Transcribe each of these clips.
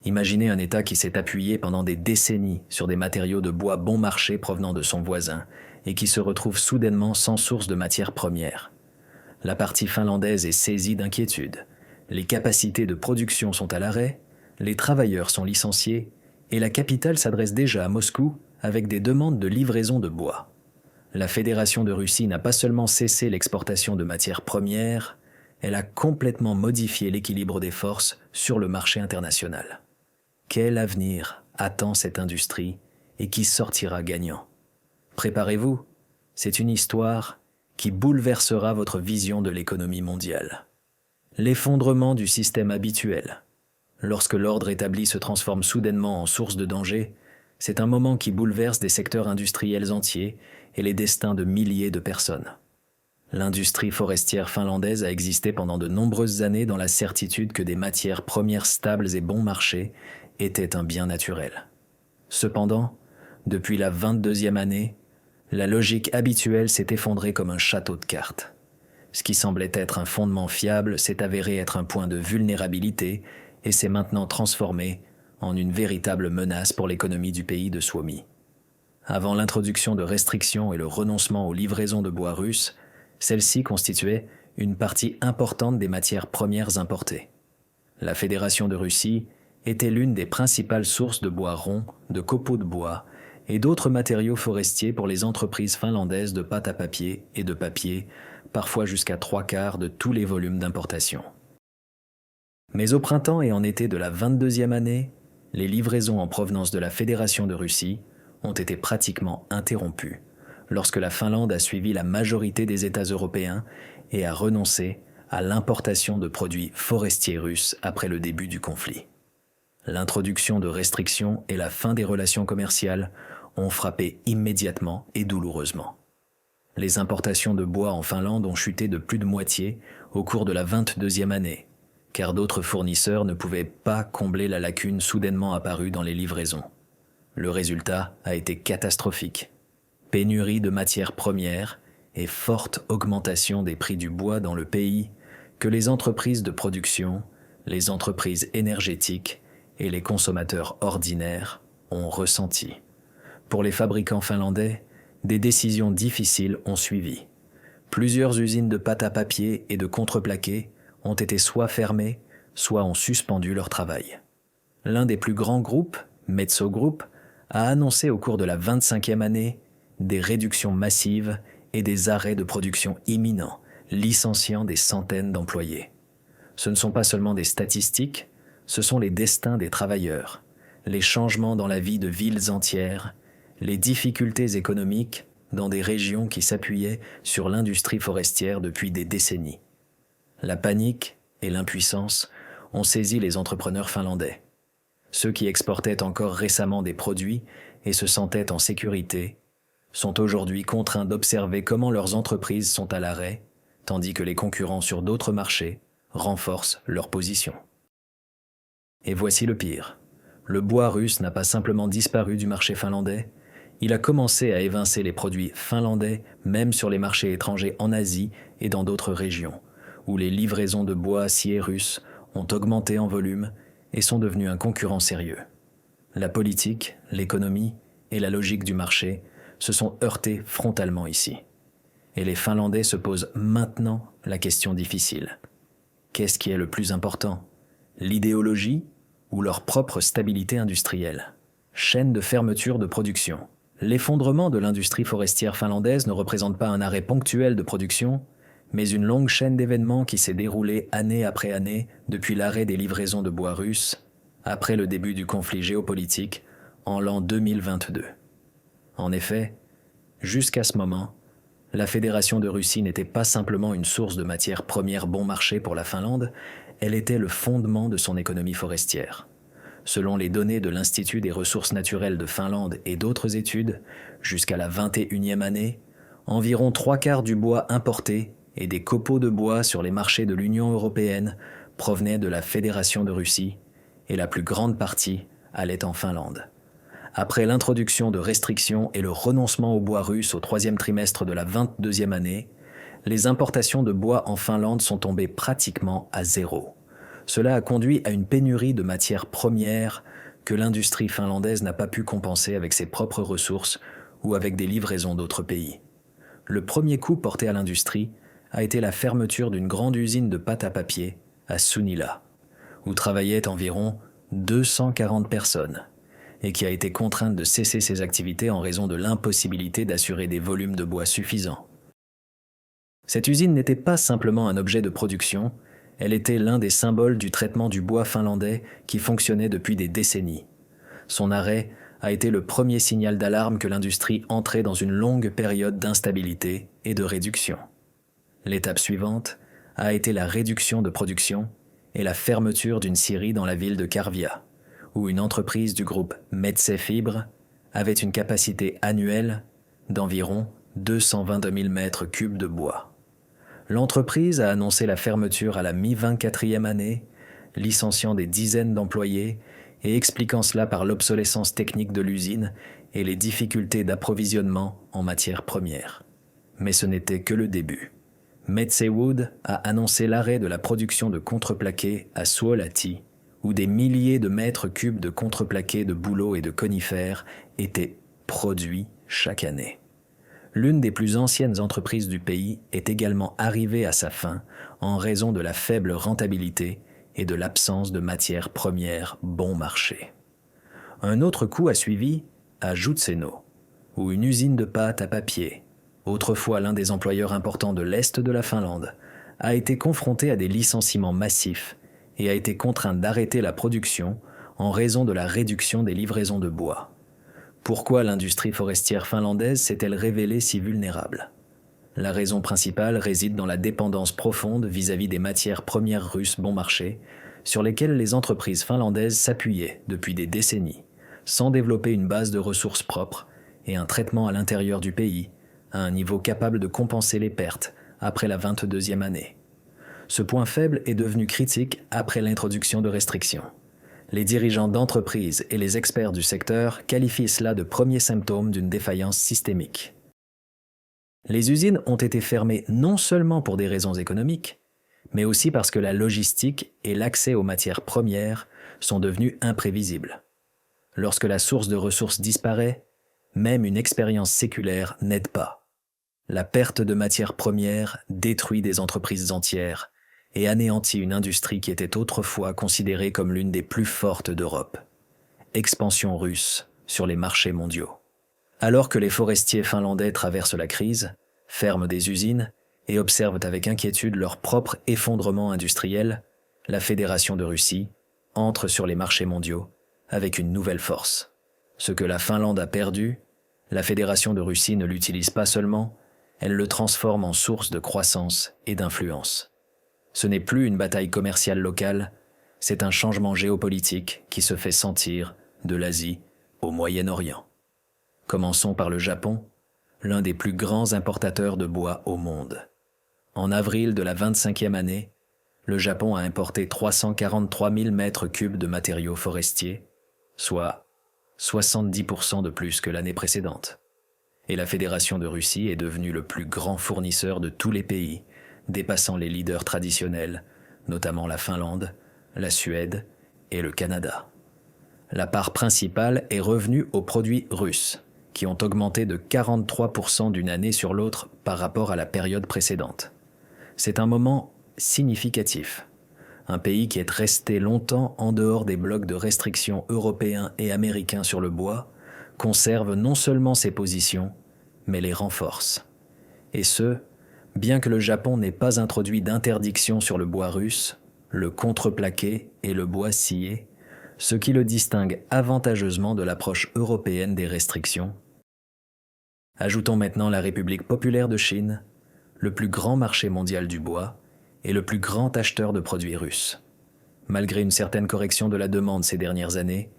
Imaginez un État qui s'est appuyé pendant des décennies sur des matériaux de bois bon marché provenant de son voisin et qui se retrouve soudainement sans source de matières premières. La partie finlandaise est saisie d'inquiétude. Les capacités de production sont à l'arrêt, les travailleurs sont licenciés et la capitale s'adresse déjà à Moscou avec des demandes de livraison de bois. La Fédération de Russie n'a pas seulement cessé l'exportation de matières premières, elle a complètement modifié l'équilibre des forces sur le marché international. Quel avenir attend cette industrie et qui sortira gagnant? Préparez-vous, c'est une histoire qui bouleversera votre vision de l'économie mondiale. L'effondrement du système habituel. Lorsque l'ordre établi se transforme soudainement en source de danger, c'est un moment qui bouleverse des secteurs industriels entiers et les destins de milliers de personnes. L'industrie forestière finlandaise a existé pendant de nombreuses années dans la certitude que des matières premières stables et bon marché étaient un bien naturel. Cependant, depuis la 22e année, la logique habituelle s'est effondrée comme un château de cartes. Ce qui semblait être un fondement fiable s'est avéré être un point de vulnérabilité et s'est maintenant transformé en une véritable menace pour l'économie du pays de Suomi. Avant l'introduction de restrictions et le renoncement aux livraisons de bois russes, celles-ci constituaient une partie importante des matières premières importées. La Fédération de Russie était l'une des principales sources de bois rond, de copeaux de bois et d'autres matériaux forestiers pour les entreprises finlandaises de pâte à papier et de papier, parfois jusqu'à 3/4 de tous les volumes d'importation. Mais au printemps et en été de la 22e année, les livraisons en provenance de la Fédération de Russie ont été pratiquement interrompues lorsque la Finlande a suivi la majorité des États européens et a renoncé à l'importation de produits forestiers russes après le début du conflit. L'introduction de restrictions et la fin des relations commerciales ont frappé immédiatement et douloureusement. Les importations de bois en Finlande ont chuté de plus de moitié au cours de la 22e année, car d'autres fournisseurs ne pouvaient pas combler la lacune soudainement apparue dans les livraisons. Le résultat a été catastrophique. Pénurie de matières premières et forte augmentation des prix du bois dans le pays que les entreprises de production, les entreprises énergétiques et les consommateurs ordinaires ont ressenti. Pour les fabricants finlandais, des décisions difficiles ont suivi. Plusieurs usines de pâte à papier et de contreplaqué ont été soit fermées, soit ont suspendu leur travail. L'un des plus grands groupes, Metso Group, a annoncé au cours de la 25e année des réductions massives et des arrêts de production imminents, licenciant des centaines d'employés. Ce ne sont pas seulement des statistiques, ce sont les destins des travailleurs, les changements dans la vie de villes entières, les difficultés économiques dans des régions qui s'appuyaient sur l'industrie forestière depuis des décennies. La panique et l'impuissance ont saisi les entrepreneurs finlandais. Ceux qui exportaient encore récemment des produits et se sentaient en sécurité sont aujourd'hui contraints d'observer comment leurs entreprises sont à l'arrêt, tandis que les concurrents sur d'autres marchés renforcent leur position. Et voici le pire. Le bois russe n'a pas simplement disparu du marché finlandais, il a commencé à évincer les produits finlandais même sur les marchés étrangers en Asie et dans d'autres régions, où les livraisons de bois acier russes ont augmenté en volume et sont devenues un concurrent sérieux. La politique, l'économie et la logique du marché se sont heurtés frontalement ici. Et les Finlandais se posent maintenant la question difficile. Qu'est-ce qui est le plus important ? L'idéologie ou leur propre stabilité industrielle ? Chaîne de fermeture de production. L'effondrement de l'industrie forestière finlandaise ne représente pas un arrêt ponctuel de production, mais une longue chaîne d'événements qui s'est déroulée année après année depuis l'arrêt des livraisons de bois russes, après le début du conflit géopolitique en l'an 2022. En effet, jusqu'à ce moment, la Fédération de Russie n'était pas simplement une source de matières premières bon marché pour la Finlande, elle était le fondement de son économie forestière. Selon les données de l'Institut des ressources naturelles de Finlande et d'autres études, jusqu'à la 21e année, environ 3/4 du bois importé et des copeaux de bois sur les marchés de l'Union européenne provenaient de la Fédération de Russie et la plus grande partie allait en Finlande. Après l'introduction de restrictions et le renoncement au bois russe au 3e trimestre de la 22e année, les importations de bois en Finlande sont tombées pratiquement à zéro. Cela a conduit à une pénurie de matières premières que l'industrie finlandaise n'a pas pu compenser avec ses propres ressources ou avec des livraisons d'autres pays. Le premier coup porté à l'industrie a été la fermeture d'une grande usine de pâte à papier à Sunila, où travaillaient environ 240 personnes, et qui a été contrainte de cesser ses activités en raison de l'impossibilité d'assurer des volumes de bois suffisants. Cette usine n'était pas simplement un objet de production, elle était l'un des symboles du traitement du bois finlandais qui fonctionnait depuis des décennies. Son arrêt a été le premier signal d'alarme que l'industrie entrait dans une longue période d'instabilité et de réduction. L'étape suivante a été la réduction de production et la fermeture d'une scierie dans la ville de Karvia, où une entreprise du groupe Metsä Fibre avait une capacité annuelle d'environ 222 000 mètres cubes de bois. L'entreprise a annoncé la fermeture à la mi-24e année, licenciant des dizaines d'employés et expliquant cela par l'obsolescence technique de l'usine et les difficultés d'approvisionnement en matières premières. Mais ce n'était que le début. Metsä Wood a annoncé l'arrêt de la production de contreplaqué à Suolahti, où des milliers de mètres cubes de contreplaqué de bouleaux et de conifères étaient produits chaque année. L'une des plus anciennes entreprises du pays est également arrivée à sa fin en raison de la faible rentabilité et de l'absence de matières premières bon marché. Un autre coup a suivi à Joutseno, où une usine de pâte à papier, autrefois l'un des employeurs importants de l'Est de la Finlande, a été confrontée à des licenciements massifs et a été contrainte d'arrêter la production en raison de la réduction des livraisons de bois. Pourquoi l'industrie forestière finlandaise s'est-elle révélée si vulnérable ? La raison principale réside dans la dépendance profonde vis-à-vis des matières premières russes bon marché, sur lesquelles les entreprises finlandaises s'appuyaient depuis des décennies, sans développer une base de ressources propres et un traitement à l'intérieur du pays, à un niveau capable de compenser les pertes après la 22e année. Ce point faible est devenu critique après l'introduction de restrictions. Les dirigeants d'entreprises et les experts du secteur qualifient cela de premier symptôme d'une défaillance systémique. Les usines ont été fermées non seulement pour des raisons économiques, mais aussi parce que la logistique et l'accès aux matières premières sont devenus imprévisibles. Lorsque la source de ressources disparaît, même une expérience séculaire n'aide pas. La perte de matières premières détruit des entreprises entières et anéantit une industrie qui était autrefois considérée comme l'une des plus fortes d'Europe. Expansion russe sur les marchés mondiaux. Alors que les forestiers finlandais traversent la crise, ferment des usines et observent avec inquiétude leur propre effondrement industriel, la Fédération de Russie entre sur les marchés mondiaux avec une nouvelle force. Ce que la Finlande a perdu, la Fédération de Russie ne l'utilise pas seulement, elle le transforme en source de croissance et d'influence. Ce n'est plus une bataille commerciale locale, c'est un changement géopolitique qui se fait sentir de l'Asie au Moyen-Orient. Commençons par le Japon, l'un des plus grands importateurs de bois au monde. En avril de la 25e année, le Japon a importé 343 000 mètres cubes de matériaux forestiers, soit 70% de plus que l'année précédente. Et la Fédération de Russie est devenue le plus grand fournisseur de tous les pays, dépassant les leaders traditionnels, notamment la Finlande, la Suède et le Canada. La part principale est revenue aux produits russes, qui ont augmenté de 43% d'une année sur l'autre par rapport à la période précédente. C'est un moment significatif. Un pays qui est resté longtemps en dehors des blocs de restrictions européens et américains sur le bois, conserve non seulement ses positions, mais les renforce. Et ce, bien que le Japon n'ait pas introduit d'interdiction sur le bois russe, le contreplaqué et le bois scié, ce qui le distingue avantageusement de l'approche européenne des restrictions. Ajoutons maintenant la République populaire de Chine, le plus grand marché mondial du bois et le plus grand acheteur de produits russes. Malgré une certaine correction de la demande ces dernières années,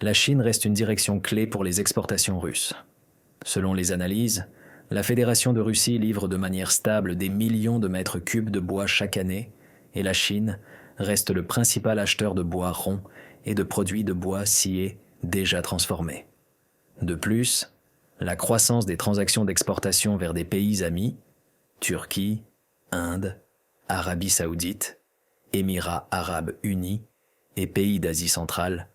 la Chine reste une direction clé pour les exportations russes. Selon les analyses, la Fédération de Russie livre de manière stable des millions de mètres cubes de bois chaque année et la Chine reste le principal acheteur de bois rond et de produits de bois sciés déjà transformés. De plus, la croissance des transactions d'exportation vers des pays amis, Turquie, Inde, Arabie Saoudite, Émirats arabes unis et pays d'Asie centrale,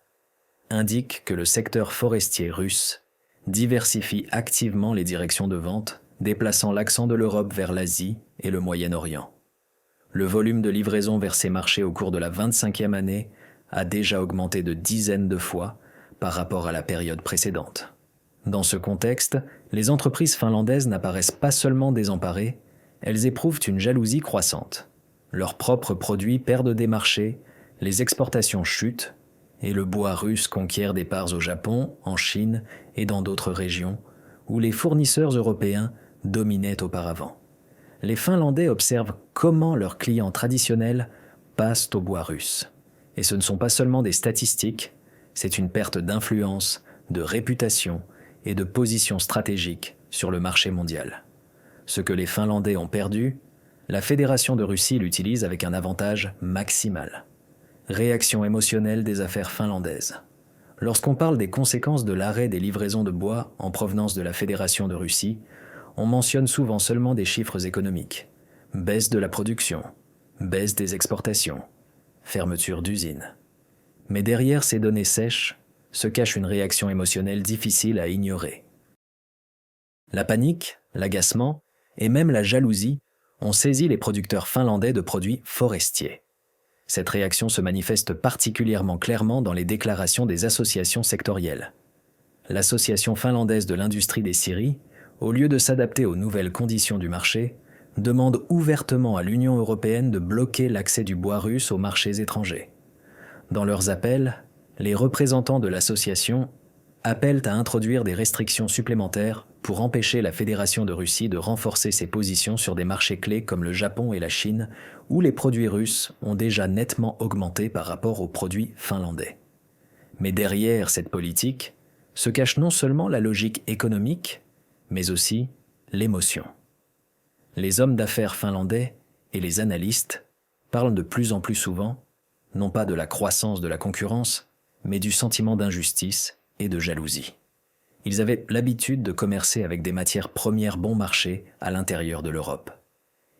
indiquent que le secteur forestier russe diversifie activement les directions de vente, déplaçant l'accent de l'Europe vers l'Asie et le Moyen-Orient. Le volume de livraison vers ces marchés au cours de la 25e année a déjà augmenté de dizaines de fois par rapport à la période précédente. Dans ce contexte, les entreprises finlandaises n'apparaissent pas seulement désemparées, elles éprouvent une jalousie croissante. Leurs propres produits perdent des marchés, les exportations chutent, et le bois russe conquiert des parts au Japon, en Chine et dans d'autres régions, où les fournisseurs européens dominaient auparavant. Les Finlandais observent comment leurs clients traditionnels passent au bois russe. Et ce ne sont pas seulement des statistiques, c'est une perte d'influence, de réputation et de position stratégique sur le marché mondial. Ce que les Finlandais ont perdu, la Fédération de Russie l'utilise avec un avantage maximal. Réaction émotionnelle des affaires finlandaises. Lorsqu'on parle des conséquences de l'arrêt des livraisons de bois en provenance de la Fédération de Russie, on mentionne souvent seulement des chiffres économiques. Baisse de la production, baisse des exportations, fermeture d'usines. Mais derrière ces données sèches se cache une réaction émotionnelle difficile à ignorer. La panique, l'agacement et même la jalousie ont saisi les producteurs finlandais de produits forestiers. Cette réaction se manifeste particulièrement clairement dans les déclarations des associations sectorielles. L'Association finlandaise de l'industrie des scieries, au lieu de s'adapter aux nouvelles conditions du marché, demande ouvertement à l'Union européenne de bloquer l'accès du bois russe aux marchés étrangers. Dans leurs appels, les représentants de l'association appellent à introduire des restrictions supplémentaires pour empêcher la Fédération de Russie de renforcer ses positions sur des marchés clés comme le Japon et la Chine, où les produits russes ont déjà nettement augmenté par rapport aux produits finlandais. Mais derrière cette politique se cache non seulement la logique économique, mais aussi l'émotion. Les hommes d'affaires finlandais et les analystes parlent de plus en plus souvent, non pas de la croissance de la concurrence, mais du sentiment d'injustice et de jalousie. Ils avaient l'habitude de commercer avec des matières premières bon marché à l'intérieur de l'Europe.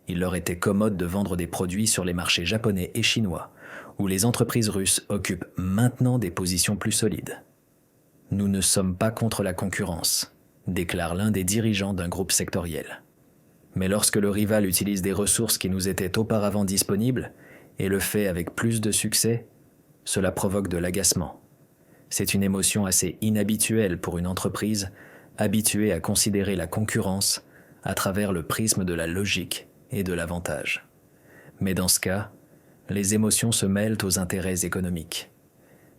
Il leur était commode de vendre des produits sur les marchés japonais et chinois, où les entreprises russes occupent maintenant des positions plus solides. « Nous ne sommes pas contre la concurrence », déclare l'un des dirigeants d'un groupe sectoriel. Mais lorsque le rival utilise des ressources qui nous étaient auparavant disponibles, et le fait avec plus de succès, cela provoque de l'agacement. C'est une émotion assez inhabituelle pour une entreprise habituée à considérer la concurrence à travers le prisme de la logique et de l'avantage. Mais dans ce cas, les émotions se mêlent aux intérêts économiques.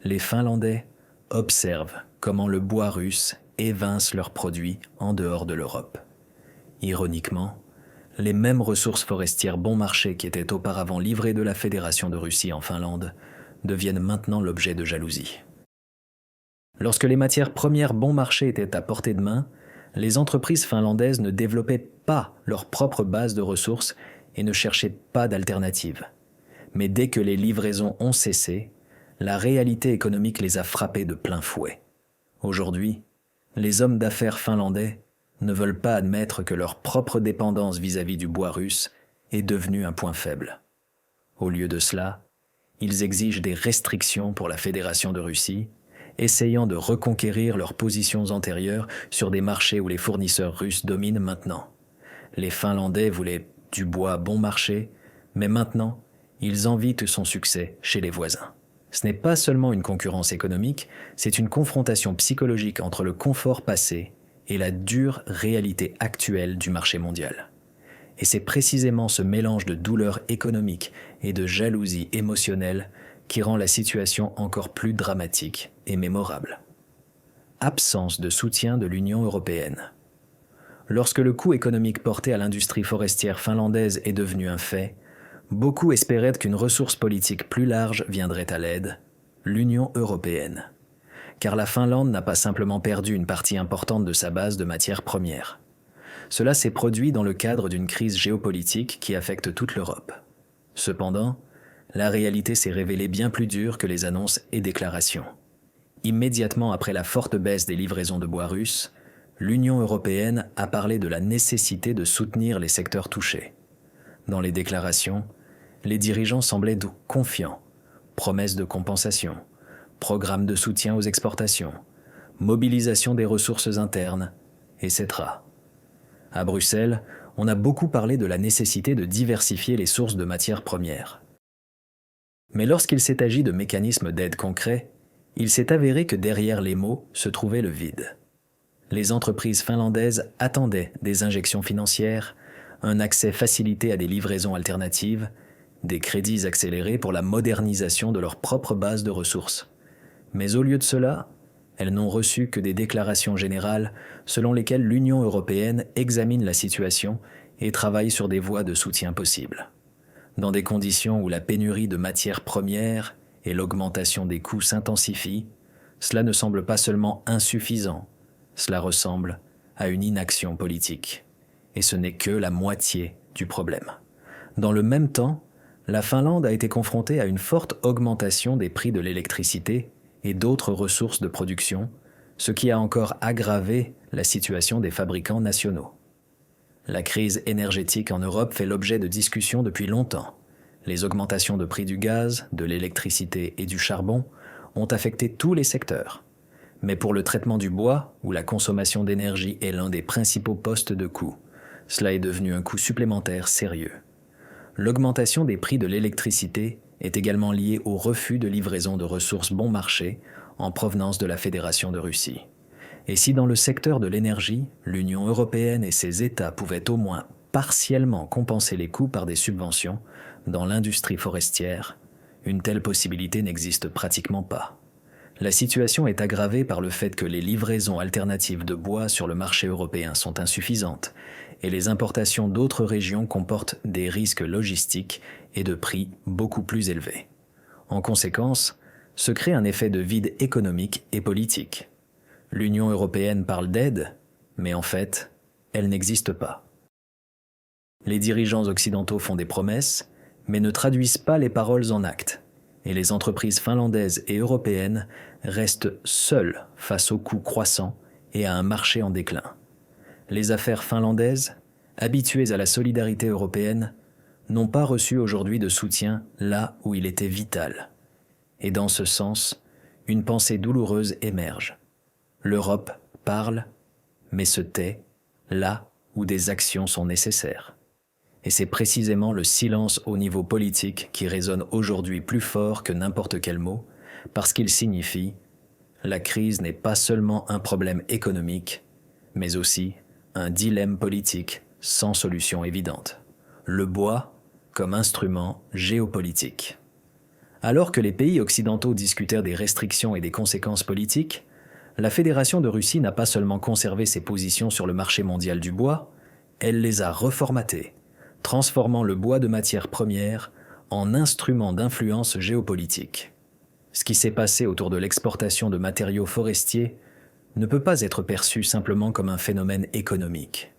Les Finlandais observent comment le bois russe évince leurs produits en dehors de l'Europe. Ironiquement, les mêmes ressources forestières bon marché qui étaient auparavant livrées de la Fédération de Russie en Finlande deviennent maintenant l'objet de jalousie. Lorsque les matières premières bon marché étaient à portée de main, les entreprises finlandaises ne développaient pas leur propre base de ressources et ne cherchaient pas d'alternatives. Mais dès que les livraisons ont cessé, la réalité économique les a frappés de plein fouet. Aujourd'hui, les hommes d'affaires finlandais ne veulent pas admettre que leur propre dépendance vis-à-vis du bois russe est devenue un point faible. Au lieu de cela, ils exigent des restrictions pour la Fédération de Russie, essayant de reconquérir leurs positions antérieures sur des marchés où les fournisseurs russes dominent maintenant. Les Finlandais voulaient du bois bon marché, mais maintenant, ils envient son succès chez les voisins. Ce n'est pas seulement une concurrence économique, c'est une confrontation psychologique entre le confort passé et la dure réalité actuelle du marché mondial. Et c'est précisément ce mélange de douleur économique et de jalousie émotionnelle qui rend la situation encore plus dramatique et mémorable. Absence de soutien de l'Union européenne. Lorsque le coût économique porté à l'industrie forestière finlandaise est devenu un fait, beaucoup espéraient qu'une ressource politique plus large viendrait à l'aide, l'Union européenne. Car la Finlande n'a pas simplement perdu une partie importante de sa base de matières premières. Cela s'est produit dans le cadre d'une crise géopolitique qui affecte toute l'Europe. Cependant, la réalité s'est révélée bien plus dure que les annonces et déclarations. Immédiatement après la forte baisse des livraisons de bois russe, l'Union européenne a parlé de la nécessité de soutenir les secteurs touchés. Dans les déclarations, les dirigeants semblaient donc confiants. Promesses de compensation, programmes de soutien aux exportations, mobilisation des ressources internes, etc. À Bruxelles, on a beaucoup parlé de la nécessité de diversifier les sources de matières premières. Mais lorsqu'il s'est agi de mécanismes d'aide concrets, il s'est avéré que derrière les mots se trouvait le vide. Les entreprises finlandaises attendaient des injections financières, un accès facilité à des livraisons alternatives, des crédits accélérés pour la modernisation de leur propre base de ressources. Mais au lieu de cela, elles n'ont reçu que des déclarations générales selon lesquelles l'Union européenne examine la situation et travaille sur des voies de soutien possibles. Dans des conditions où la pénurie de matières premières et l'augmentation des coûts s'intensifient, cela ne semble pas seulement insuffisant, cela ressemble à une inaction politique. Et ce n'est que la moitié du problème. Dans le même temps, la Finlande a été confrontée à une forte augmentation des prix de l'électricité et d'autres ressources de production, ce qui a encore aggravé la situation des fabricants nationaux. La crise énergétique en Europe fait l'objet de discussions depuis longtemps. Les augmentations de prix du gaz, de l'électricité et du charbon ont affecté tous les secteurs. Mais pour le traitement du bois, où la consommation d'énergie est l'un des principaux postes de coût, cela est devenu un coût supplémentaire sérieux. L'augmentation des prix de l'électricité est également liée au refus de livraison de ressources bon marché en provenance de la Fédération de Russie. Et si dans le secteur de l'énergie, l'Union européenne et ses États pouvaient au moins partiellement compenser les coûts par des subventions, dans l'industrie forestière, une telle possibilité n'existe pratiquement pas. La situation est aggravée par le fait que les livraisons alternatives de bois sur le marché européen sont insuffisantes et les importations d'autres régions comportent des risques logistiques et de prix beaucoup plus élevés. En conséquence, se crée un effet de vide économique et politique. L'Union européenne parle d'aide, mais en fait, elle n'existe pas. Les dirigeants occidentaux font des promesses, mais ne traduisent pas les paroles en actes, et les entreprises finlandaises et européennes restent seules face aux coûts croissants et à un marché en déclin. Les affaires finlandaises, habituées à la solidarité européenne, n'ont pas reçu aujourd'hui de soutien là où il était vital. Et dans ce sens, une pensée douloureuse émerge. L'Europe parle, mais se tait là où des actions sont nécessaires. Et c'est précisément le silence au niveau politique qui résonne aujourd'hui plus fort que n'importe quel mot, parce qu'il signifie « la crise n'est pas seulement un problème économique, mais aussi un dilemme politique sans solution évidente. Le bois comme instrument géopolitique. » Alors que les pays occidentaux discutèrent des restrictions et des conséquences politiques, la Fédération de Russie n'a pas seulement conservé ses positions sur le marché mondial du bois, elle les a reformatées, transformant le bois de matière première en instrument d'influence géopolitique. Ce qui s'est passé autour de l'exportation de matériaux forestiers ne peut pas être perçu simplement comme un phénomène économique.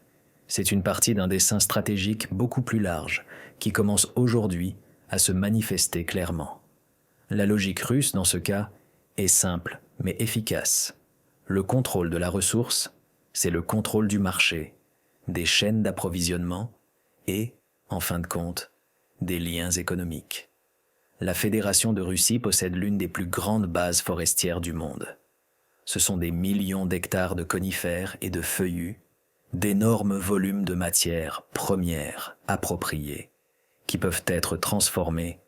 C'est une partie d'un dessin stratégique beaucoup plus large qui commence aujourd'hui à se manifester clairement. La logique russe, dans ce cas, est simple mais efficace. Le contrôle de la ressource, c'est le contrôle du marché, des chaînes d'approvisionnement et, en fin de compte, des liens économiques. La Fédération de Russie possède l'une des plus grandes bases forestières du monde. Ce sont des millions d'hectares de conifères et de feuillus, d'énormes volumes de matières premières appropriées, qui peuvent être transformées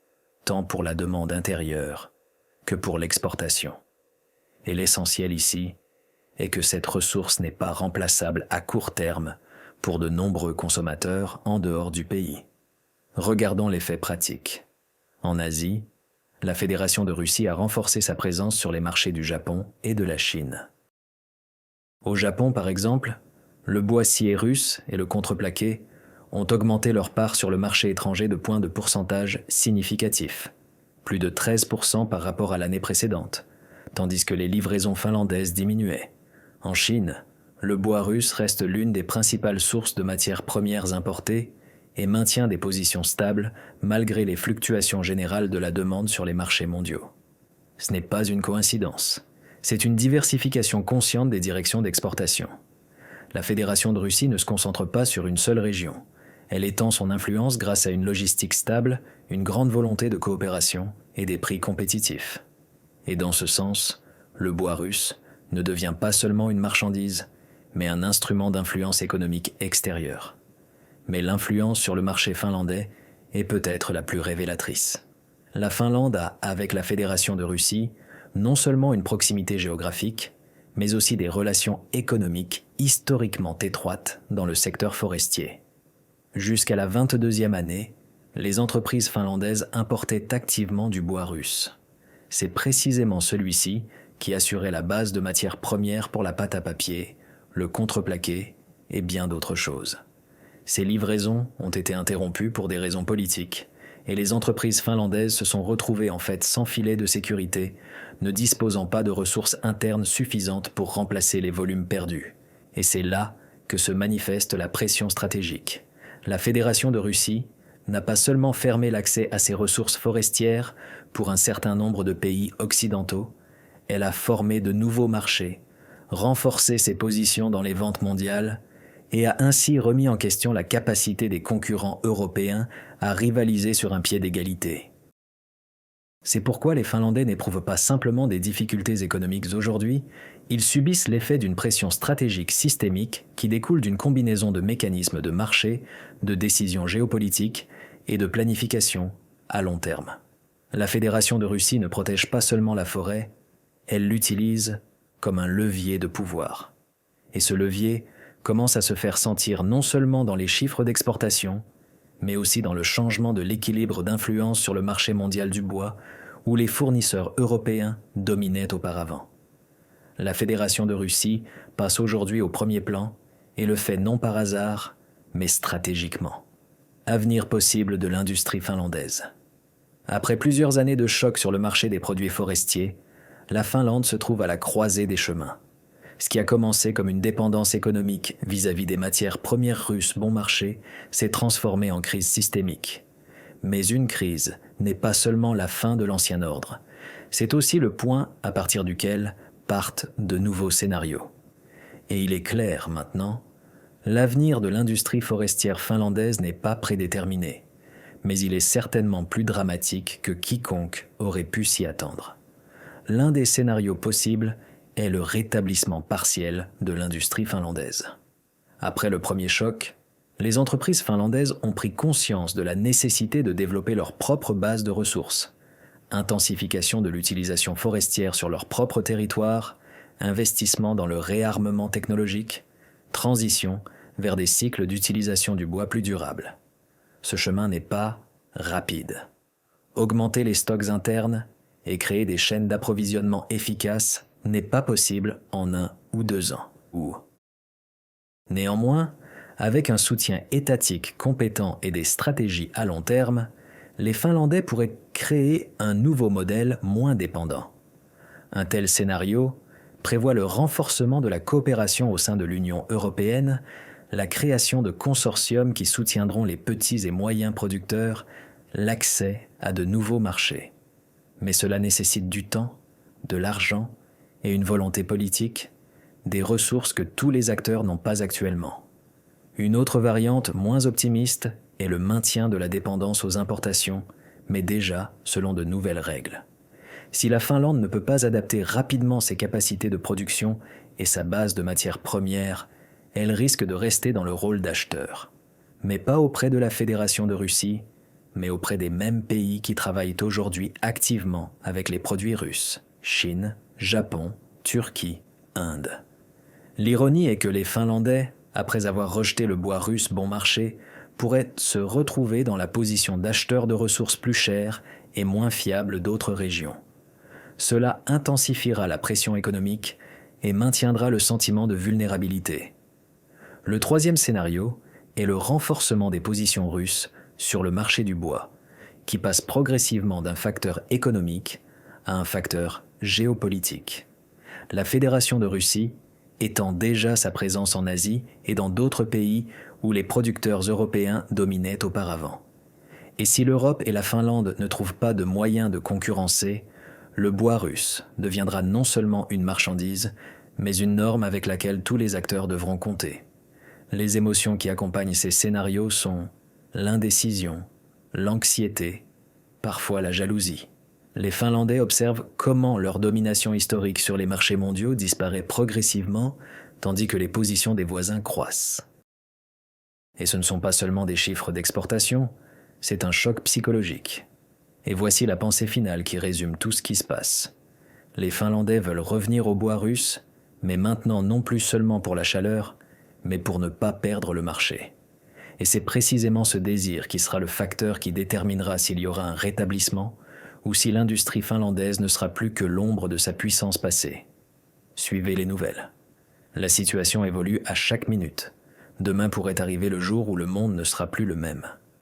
tant pour la demande intérieure que pour l'exportation. Et l'essentiel ici est que cette ressource n'est pas remplaçable à court terme pour de nombreux consommateurs en dehors du pays. Regardons les faits pratiques. En Asie, la Fédération de Russie a renforcé sa présence sur les marchés du Japon et de la Chine. Au Japon, par exemple, le bois scié russe et le contreplaqué ont augmenté leur part sur le marché étranger de points de pourcentage significatifs, plus de 13% par rapport à l'année précédente, tandis que les livraisons finlandaises diminuaient. En Chine, le bois russe reste l'une des principales sources de matières premières importées et maintient des positions stables malgré les fluctuations générales de la demande sur les marchés mondiaux. Ce n'est pas une coïncidence, c'est une diversification consciente des directions d'exportation. La Fédération de Russie ne se concentre pas sur une seule région, Elle étend son influence grâce à une logistique stable, une grande volonté de coopération et des prix compétitifs. Et dans ce sens, le bois russe ne devient pas seulement une marchandise, mais un instrument d'influence économique extérieure. Mais l'influence sur le marché finlandais est peut-être la plus révélatrice. La Finlande a, avec la Fédération de Russie, non seulement une proximité géographique, mais aussi des relations économiques historiquement étroites dans le secteur forestier. Jusqu'à la 22e année, les entreprises finlandaises importaient activement du bois russe. C'est précisément celui-ci qui assurait la base de matières premières pour la pâte à papier, le contreplaqué et bien d'autres choses. Ces livraisons ont été interrompues pour des raisons politiques, et les entreprises finlandaises se sont retrouvées en fait sans filet de sécurité, ne disposant pas de ressources internes suffisantes pour remplacer les volumes perdus. Et c'est là que se manifeste la pression stratégique. La Fédération de Russie n'a pas seulement fermé l'accès à ses ressources forestières pour un certain nombre de pays occidentaux, elle a formé de nouveaux marchés, renforcé ses positions dans les ventes mondiales et a ainsi remis en question la capacité des concurrents européens à rivaliser sur un pied d'égalité. C'est pourquoi les Finlandais n'éprouvent pas simplement des difficultés économiques aujourd'hui, ils subissent l'effet d'une pression stratégique systémique qui découle d'une combinaison de mécanismes de marché, de décisions géopolitiques et de planification à long terme. La Fédération de Russie ne protège pas seulement la forêt, elle l'utilise comme un levier de pouvoir. Et ce levier commence à se faire sentir non seulement dans les chiffres d'exportation, mais aussi dans le changement de l'équilibre d'influence sur le marché mondial du bois, où les fournisseurs européens dominaient auparavant. La Fédération de Russie passe aujourd'hui au premier plan et le fait non par hasard, mais stratégiquement. Avenir possible de l'industrie finlandaise. Après plusieurs années de choc sur le marché des produits forestiers, la Finlande se trouve à la croisée des chemins. Ce qui a commencé comme une dépendance économique vis-à-vis des matières premières russes bon marché s'est transformé en crise systémique. Mais une crise n'est pas seulement la fin de l'ancien ordre, c'est aussi le point à partir duquel partent de nouveaux scénarios. Et il est clair maintenant, l'avenir de l'industrie forestière finlandaise n'est pas prédéterminé, mais il est certainement plus dramatique que quiconque aurait pu s'y attendre. L'un des scénarios possibles est le rétablissement partiel de l'industrie finlandaise. Après le premier choc, les entreprises finlandaises ont pris conscience de la nécessité de développer leur propre base de ressources. Intensification de l'utilisation forestière sur leur propre territoire, investissement dans le réarmement technologique, transition vers des cycles d'utilisation du bois plus durables. Ce chemin n'est pas rapide. Augmenter les stocks internes et créer des chaînes d'approvisionnement efficaces n'est pas possible en 1 ou 2 ans. Néanmoins, avec un soutien étatique compétent et des stratégies à long terme, les Finlandais pourraient créer un nouveau modèle moins dépendant. Un tel scénario prévoit le renforcement de la coopération au sein de l'Union européenne, la création de consortiums qui soutiendront les petits et moyens producteurs, l'accès à de nouveaux marchés. Mais cela nécessite du temps, de l'argent et une volonté politique, des ressources que tous les acteurs n'ont pas actuellement. Une autre variante moins optimiste est le maintien de la dépendance aux importations, mais déjà selon de nouvelles règles. Si la Finlande ne peut pas adapter rapidement ses capacités de production et sa base de matières premières, elle risque de rester dans le rôle d'acheteur. Mais pas auprès de la Fédération de Russie, mais auprès des mêmes pays qui travaillent aujourd'hui activement avec les produits russes, Chine, Japon, Turquie, Inde. L'ironie est que les Finlandais, après avoir rejeté le bois russe bon marché, pourraient se retrouver dans la position d'acheteurs de ressources plus chères et moins fiables d'autres régions. Cela intensifiera la pression économique et maintiendra le sentiment de vulnérabilité. Le troisième scénario est le renforcement des positions russes sur le marché du bois, qui passe progressivement d'un facteur économique à un facteur géopolitique. La Fédération de Russie étend déjà sa présence en Asie et dans d'autres pays où les producteurs européens dominaient auparavant. Et si l'Europe et la Finlande ne trouvent pas de moyens de concurrencer, le bois russe deviendra non seulement une marchandise, mais une norme avec laquelle tous les acteurs devront compter. Les émotions qui accompagnent ces scénarios sont l'indécision, l'anxiété, parfois la jalousie. Les Finlandais observent comment leur domination historique sur les marchés mondiaux disparaît progressivement, tandis que les positions des voisins croissent. Et ce ne sont pas seulement des chiffres d'exportation, c'est un choc psychologique. Et voici la pensée finale qui résume tout ce qui se passe. Les Finlandais veulent revenir au bois russe, mais maintenant non plus seulement pour la chaleur, mais pour ne pas perdre le marché. Et c'est précisément ce désir qui sera le facteur qui déterminera s'il y aura un rétablissement ou si l'industrie finlandaise ne sera plus que l'ombre de sa puissance passée. Suivez les nouvelles. La situation évolue à chaque minute. Demain pourrait arriver le jour où le monde ne sera plus le même.